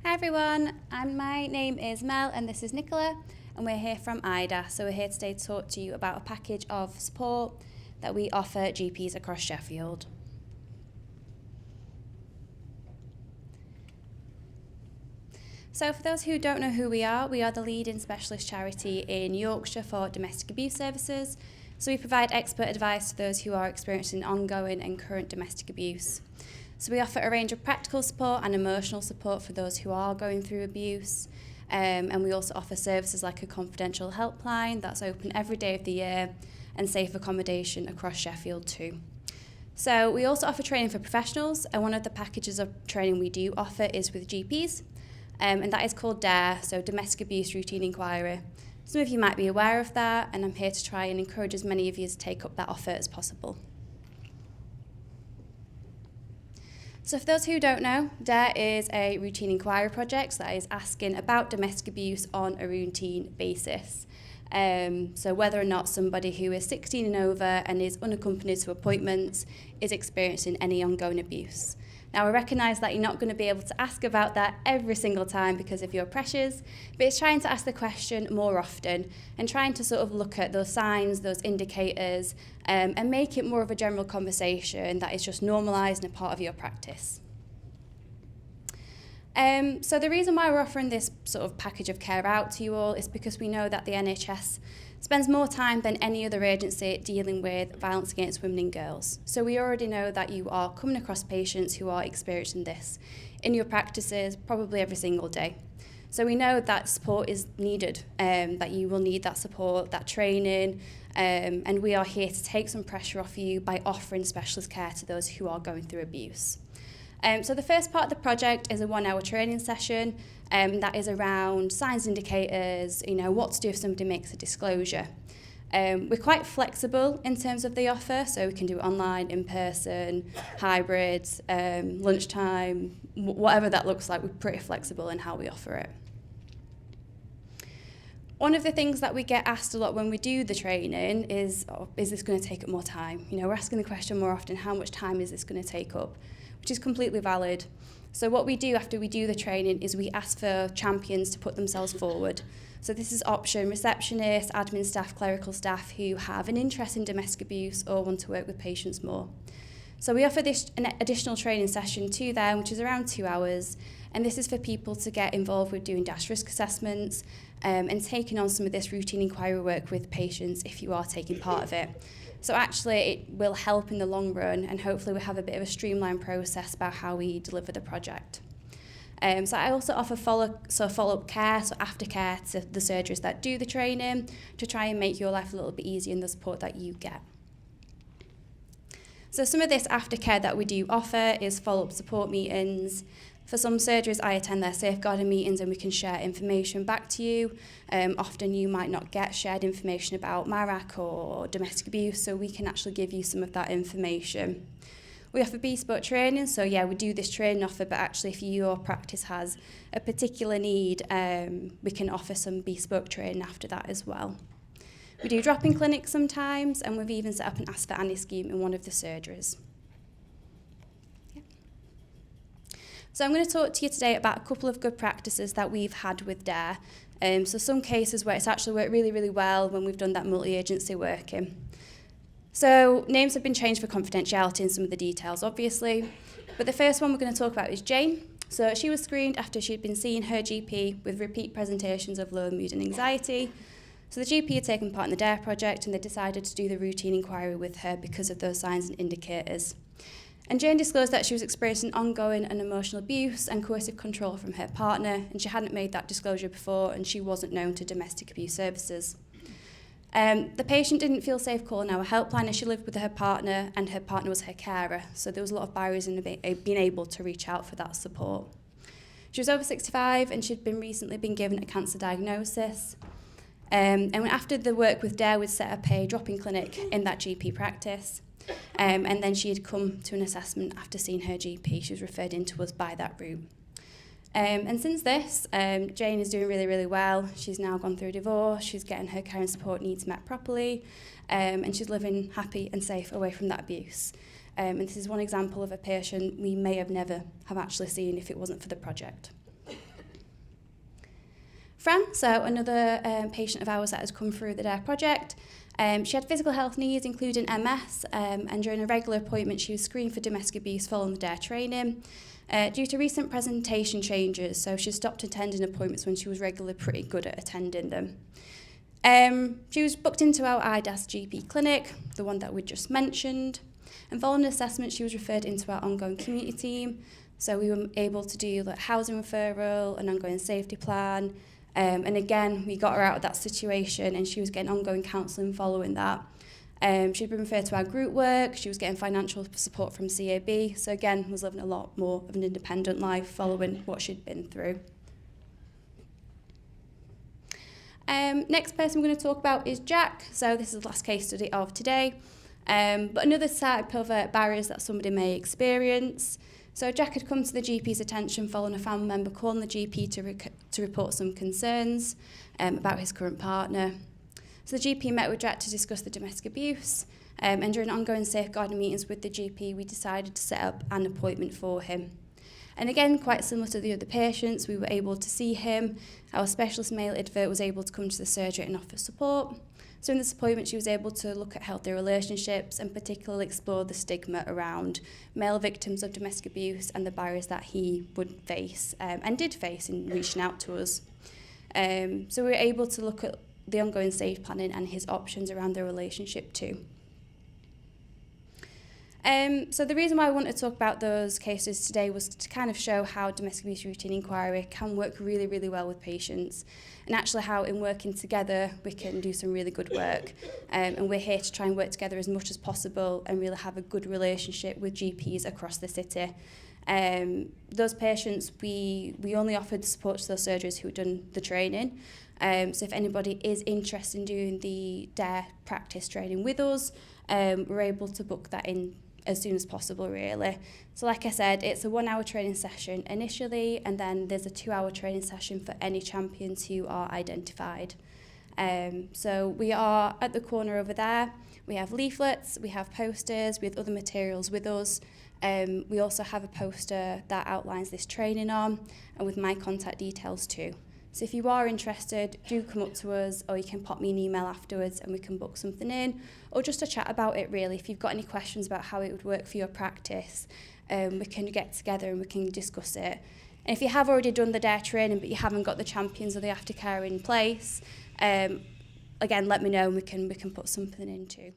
Hi everyone, my name is Mel and this is Nicola and we're here from IDA. So we're here today to talk to you about a package of support that we offer GPs across Sheffield. So for those who don't know who we are the leading specialist charity in Yorkshire for domestic abuse services. So we provide expert advice to those who are experiencing ongoing and current domestic abuse. So we offer a range of practical support and emotional support for those who are going through abuse. And we also offer services like a confidential helpline that's open every day of the year and safe accommodation across Sheffield too. So we also offer training for professionals, and one of the packages of training we do offer is with GPs, and that is called DARE, so Domestic Abuse Routine Inquiry. Some of you might be aware of that, and I'm here to try and encourage as many of you to take up that offer as possible. So for those who don't know, DARE is a routine inquiry project that is asking about domestic abuse on a routine basis. So whether or not somebody who is 16 and over and is unaccompanied to appointments is experiencing any ongoing abuse. Now, I recognise that you're not going to be able to ask about that every single time because of your pressures, but it's trying to ask the question more often and trying to sort of look at those signs, those indicators, and make it more of a general conversation that is just normalised and a part of your practice. So the reason why we're offering this sort of package of care out to you all is because we know that the NHS spends more time than any other agency dealing with violence against women and girls. So we already know that you are coming across patients who are experiencing this in your practices probably every single day. So we know that support is needed, that you will need that support, that training, and we are here to take some pressure off you by offering specialist care to those who are going through abuse. So the first part of the project is a 1-hour training session that is around signs, indicators, what to do if somebody makes a disclosure. We're quite flexible in terms of the offer, so we can do it online, in person, hybrid, lunchtime, whatever that looks like. We're pretty flexible in how we offer it. One of the things that we get asked a lot when we do the training is this going to take up more time? We're asking the question more often, how much time is this going to take up? Which is completely valid. So what we do after we do the training is we ask for champions to put themselves forward. So this is option receptionists, admin staff, clerical staff who have an interest in domestic abuse or want to work with patients more. So we offer an additional training session to them, which is around 2 hours, and this is for people to get involved with doing DASH risk assessments and taking on some of this routine inquiry work with patients if you are taking part of it. So actually it will help in the long run, and hopefully we have a bit of a streamlined process about how we deliver the project. So I also offer follow-up care, so aftercare to the surgeries that do the training to try and make your life a little bit easier in the support that you get. So some of this aftercare that we do offer is follow-up support meetings. For some surgeries, I attend their safeguarding meetings and we can share information back to you. Often you might not get shared information about MARAC or domestic abuse, so we can actually give you some of that information. We offer bespoke training, so yeah, we do this training offer, but actually if your practice has a particular need, we can offer some bespoke training after that as well. We do drop-in clinics sometimes, and we've even set up an Ask for Annie scheme in one of the surgeries. So I'm going to talk to you today about a couple of good practices that we've had with DARE. So some cases where it's actually worked really, really well when we've done that multi-agency working. So names have been changed for confidentiality in some of the details, obviously. But the first one we're going to talk about is Jane. So she was screened after she'd been seeing her GP with repeat presentations of low mood and anxiety. So the GP had taken part in the DARE project and they decided to do the routine inquiry with her because of those signs and indicators. And Jane disclosed that she was experiencing ongoing and emotional abuse and coercive control from her partner, and she hadn't made that disclosure before, and she wasn't known to domestic abuse services. The patient didn't feel safe calling our helpline as she lived with her partner, and her partner was her carer, so there was a lot of barriers in being able to reach out for that support. She was over 65, and she'd recently been given a cancer diagnosis. And after the work with DARE, we'd set up a drop-in clinic in that GP practice. And then she had come to an assessment after seeing her GP. She was referred in to us by that route. And since this, Jane is doing really, really well. She's now gone through a divorce. She's getting her care and support needs met properly. And she's living happy and safe away from that abuse. And this is one example of a patient we may have never have actually seen if it wasn't for the project. Fran, so another patient of ours that has come through the DARE project. She had physical health needs, including MS, and during a regular appointment, she was screened for domestic abuse following the DARE training. Due to recent presentation changes, so she stopped attending appointments when she was regularly pretty good at attending them. She was booked into our IDAS GP clinic, the one that we just mentioned, and following an assessment, she was referred into our ongoing community team. So we were able to do like housing referral, an ongoing safety plan, and again, we got her out of that situation and she was getting ongoing counselling following that. She'd been referred to our group work, she was getting financial support from CAB, so again, was living a lot more of an independent life following what she'd been through. Next person we're going to talk about is Jack. So this is the last case study of today. But another type of barriers that somebody may experience. So Jack had come to the GP's attention following a family member calling the GP to report some concerns about his current partner. So the GP met with Jack to discuss the domestic abuse, and during ongoing safeguarding meetings with the GP, we decided to set up an appointment for him. And again, quite similar to the other patients, we were able to see him. Our specialist male advert was able to come to the surgery and offer support. So in this appointment, she was able to look at healthy relationships and particularly explore the stigma around male victims of domestic abuse and the barriers that he would face and did face in reaching out to us. So we were able to look at the ongoing safe planning and his options around the relationship too. So the reason why I wanted to talk about those cases today was to kind of show how domestic abuse routine inquiry can work really, really well with patients, and actually how in working together we can do some really good work. And we're here to try and work together as much as possible and really have a good relationship with GPs across the city. Those patients, we only offered support to those surgeons who had done the training. So if anybody is interested in doing the DARE practice training with us, we're able to book that in as soon as possible, really. So like I said, it's a 1 hour training session initially, and then there's a 2 hour training session for any champions who are identified. So we are at the corner over there. We have leaflets, we have posters, we have other materials with us. We also have a poster that outlines this training on, and with my contact details too. So if you are interested, do come up to us, or you can pop me an email afterwards and we can book something in, or just a chat about it really. If you've got any questions about how it would work for your practice, we can get together and we can discuss it. And if you have already done the DARE training but you haven't got the champions or the aftercare in place, again, let me know and we can put something in too.